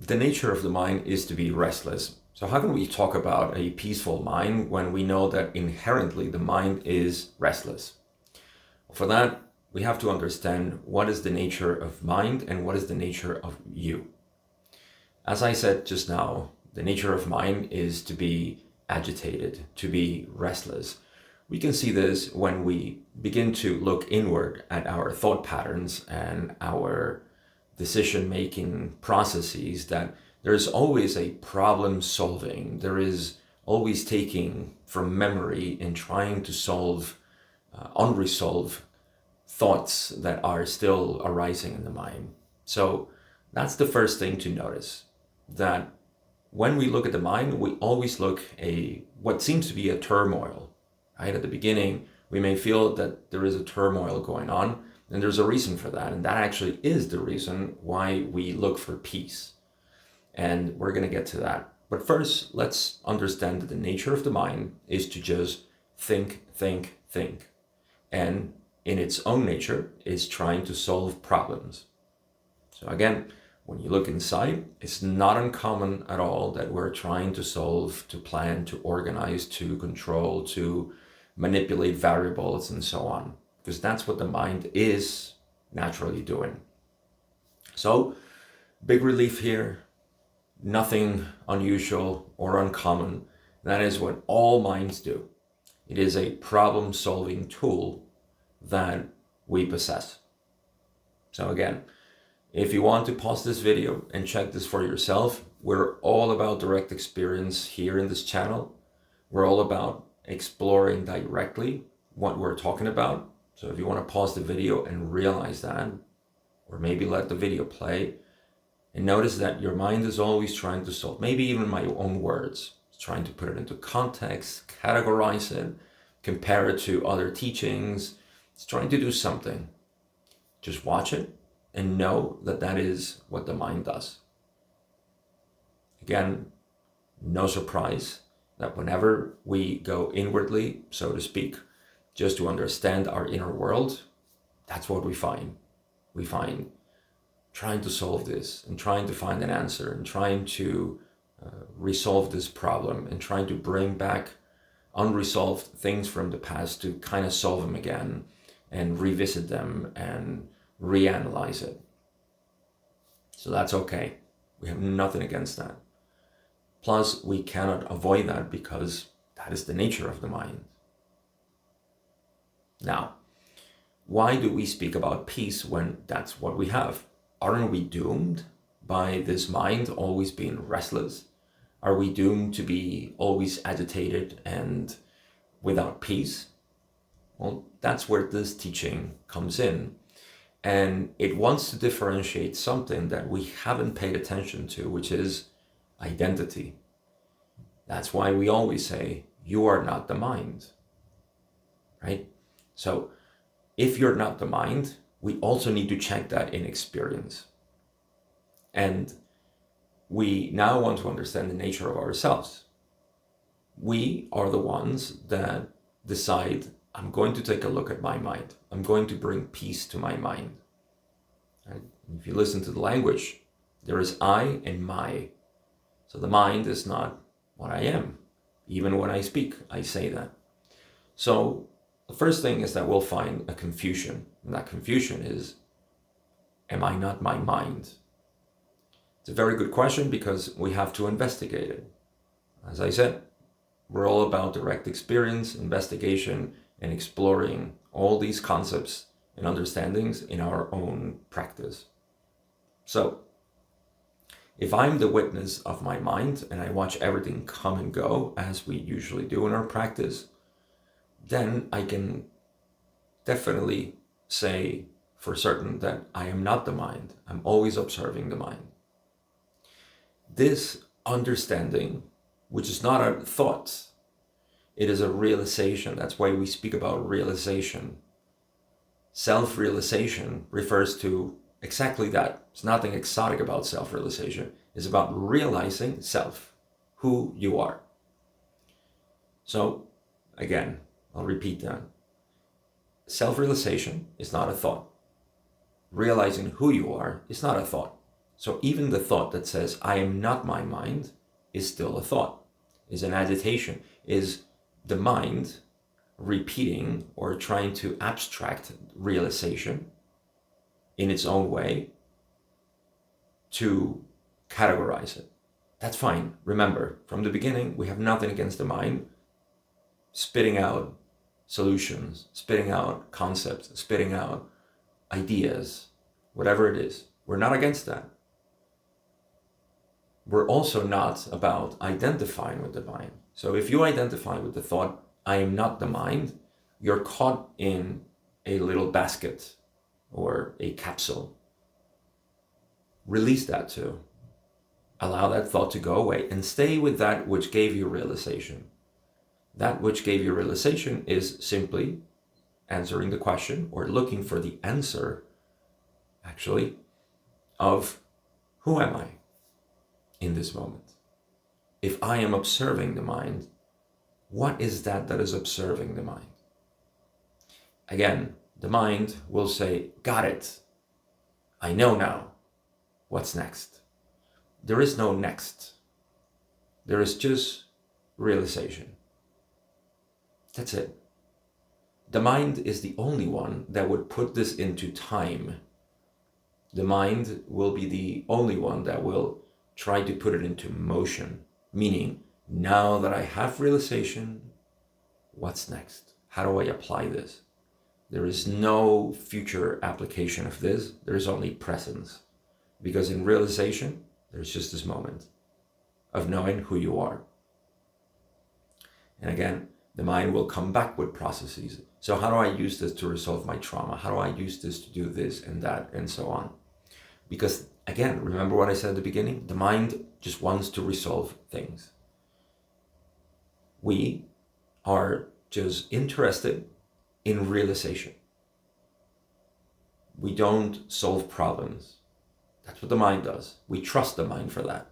The nature of the mind is to be restless. So how can we talk about a peaceful mind when we know that inherently the mind is restless? For that, we have to understand what is the nature of mind and what is the nature of you. As I said just now, the nature of mind is to be agitated, to be restless. We can see this when we begin to look inward at our thought patterns and our decision-making processes, that there's always a problem solving. There is always taking from memory and trying to solve unresolved thoughts that are still arising in the mind. So that's the first thing to notice, that when we look at the mind, we always look at what seems to be a turmoil. Right? At the beginning, we may feel that there is a turmoil going on, and there's a reason for that. And that actually is the reason why we look for peace. And we're going to get to that. But first, let's understand that the nature of the mind is to just think, think, think. And in its own nature, is trying to solve problems. So again, when you look inside, it's not uncommon at all that we're trying to solve, to plan, to organize, to control, to manipulate variables and so on, because that's what the mind is naturally doing. So, big relief here, nothing unusual or uncommon. That is what all minds do. It is a problem-solving tool that we possess. So again, if you want to pause this video and check this for yourself, we're all about direct experience here in this channel. We're all about exploring directly what we're talking about. So if you want to pause the video and realize that, or maybe let the video play, and notice that your mind is always trying to solve, maybe even my own words, trying to put it into context, categorize it, compare it to other teachings. It's trying to do something. Just watch it and know that that is what the mind does. Again, no surprise that whenever we go inwardly, so to speak, just to understand our inner world, that's what we find. We find trying to solve this and trying to find an answer and trying to resolve this problem and trying to bring back unresolved things from the past to kind of solve them again and revisit them and reanalyze it. So that's okay. We have nothing against that. Plus, we cannot avoid that because that is the nature of the mind. Now, why do we speak about peace when that's what we have? Aren't we doomed by this mind always being restless? Are we doomed to be always agitated and without peace? Well, that's where this teaching comes in. And it wants to differentiate something that we haven't paid attention to, which is identity. That's why we always say, you are not the mind, right? So if you're not the mind, we also need to check that in experience. And we now want to understand the nature of ourselves. We are the ones that decide, I'm going to take a look at my mind. I'm going to bring peace to my mind. Right? If you listen to the language, there is I and my. So the mind is not what I am. Even when I speak, I say that. So the first thing is that we'll find a confusion. And that confusion is, am I not my mind? It's a very good question because we have to investigate it. As I said, we're all about direct experience, investigation, and exploring all these concepts and understandings in our own practice. So, if I'm the witness of my mind and I watch everything come and go, as we usually do in our practice, then I can definitely say for certain that I am not the mind. I'm always observing the mind. This understanding, which is not a thought, it is a realization. That's why we speak about realization. Self-realization refers to exactly that. It's nothing exotic about self-realization. It's about realizing self, who you are. So, again, I'll repeat that. Self-realization is not a thought. Realizing who you are is not a thought. So even the thought that says, I am not my mind, is still a thought, is an agitation, is the mind repeating or trying to abstract realization in its own way to categorize it. That's fine. Remember, from the beginning, we have nothing against the mind spitting out solutions, spitting out concepts, spitting out ideas, whatever it is. We're not against that. We're also not about identifying with the mind. So if you identify with the thought, I am not the mind, you're caught in a little basket or a capsule. Release that too. Allow that thought to go away and stay with that which gave you realization. That which gave you realization is simply answering the question or looking for the answer, actually, of who am I in this moment? If I am observing the mind, what is that is observing the mind? Again, the mind will say, got it. I know now. What's next? There is no next. There is just realization. That's it. The mind is the only one that would put this into time. The mind will be the only one that will try to put it into motion, meaning now that I have realization, what's next? How do I apply this? There is no future application of this. There is only presence. Because in realization, there's just this moment of knowing who you are. And again, the mind will come back with processes. So how do I use this to resolve my trauma? How do I use this to do this and that and so on? Because again, remember what I said at the beginning? The mind just wants to resolve things. We are just interested in realization. We don't solve problems. That's what the mind does. We trust the mind for that.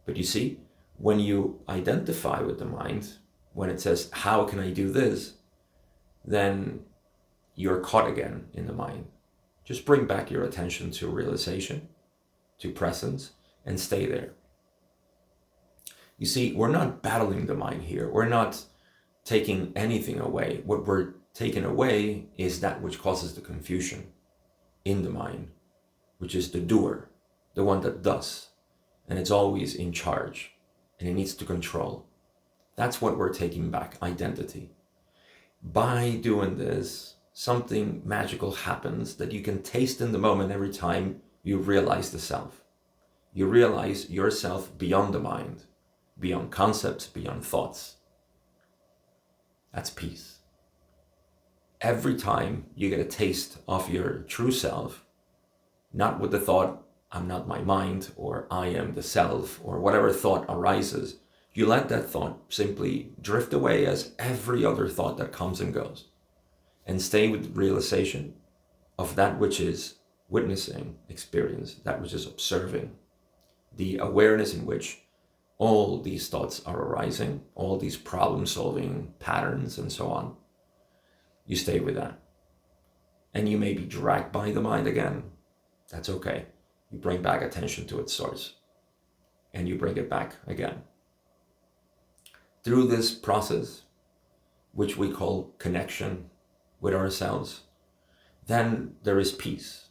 But you see, when you identify with the mind, when it says, how can I do this? Then you're caught again in the mind. Just bring back your attention to realization, to presence, and stay there. You see, we're not battling the mind here. We're not taking anything away. What we're taking away is that which causes the confusion in the mind, which is the doer, the one that does, and it's always in charge, and it needs to control. That's what we're taking back, identity. By doing this, something magical happens that you can taste in the moment every time you realize the self. You realize yourself beyond the mind, beyond concepts, beyond thoughts. That's peace. Every time you get a taste of your true self, not with the thought, I'm not my mind, or I am the self, or whatever thought arises, you let that thought simply drift away as every other thought that comes and goes, and stay with realization of that which is witnessing experience, that which is observing, the awareness in which all these thoughts are arising, all these problem-solving patterns and so on. You stay with that. And you may be dragged by the mind again. That's okay. You bring back attention to its source. And you bring it back again. Through this process, which we call connection with ourselves, then there is peace.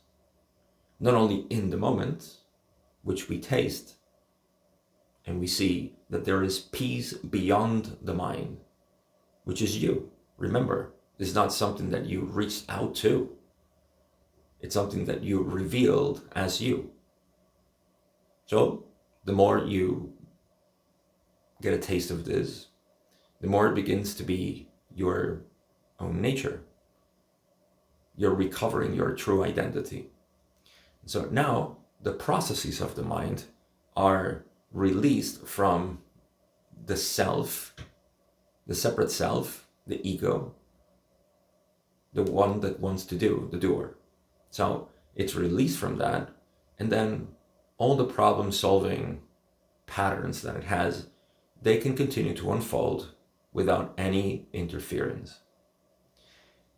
Not only in the moment, which we taste, and we see that there is peace beyond the mind, which is you. Remember, it's not something that you reached out to. It's something that you revealed as you. So the more you get a taste of this, the more it begins to be your own nature. You're recovering your true identity. So now the processes of the mind are released from the self, the separate self, the ego, the one that wants to do, the doer. So it's released from that, and then all the problem-solving patterns that it has, they can continue to unfold without any interference.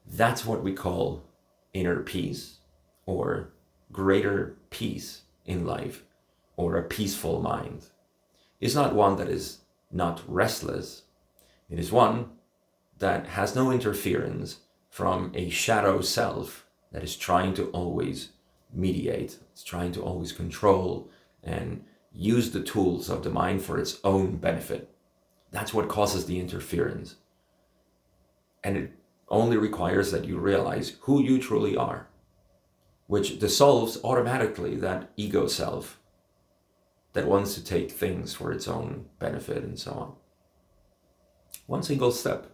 That's what we call inner peace, or greater peace in life, or a peaceful mind, is not one that is not restless. It is one that has no interference from a shadow self that is trying to always mediate, it's trying to always control and use the tools of the mind for its own benefit. That's what causes the interference. And it only requires that you realize who you truly are, which dissolves automatically that ego self that wants to take things for its own benefit and so on. One single step,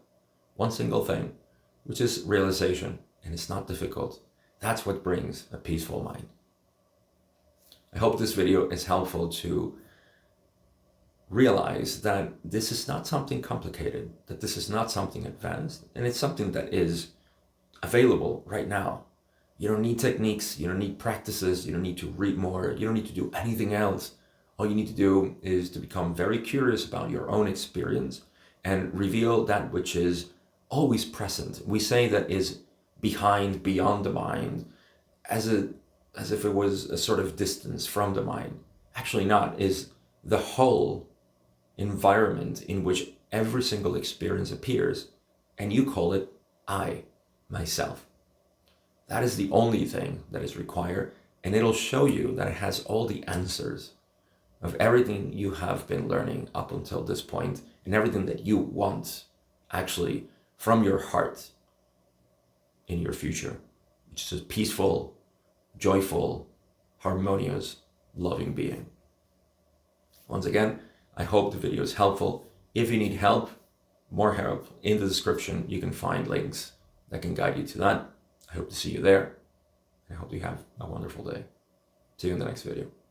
one single thing, which is realization, and it's not difficult. That's what brings a peaceful mind. I hope this video is helpful to realize that this is not something complicated, that this is not something advanced, and it's something that is available right now. You don't need techniques, you don't need practices, you don't need to read more, you don't need to do anything else. All you need to do is to become very curious about your own experience and reveal that which is always present. We say that is behind, beyond the mind, as if it was a sort of distance from the mind. Actually not, is the whole environment in which every single experience appears, and you call it I, myself. That is the only thing that is required, and it'll show you that it has all the answers of everything you have been learning up until this point, and everything that you want actually from your heart in your future, which is a peaceful, joyful, harmonious, loving being. Once again, I hope the video is helpful. If you need help, more help, in the description you can find links that can guide you to that. I hope to see you there. I hope you have a wonderful day. See you in the next video.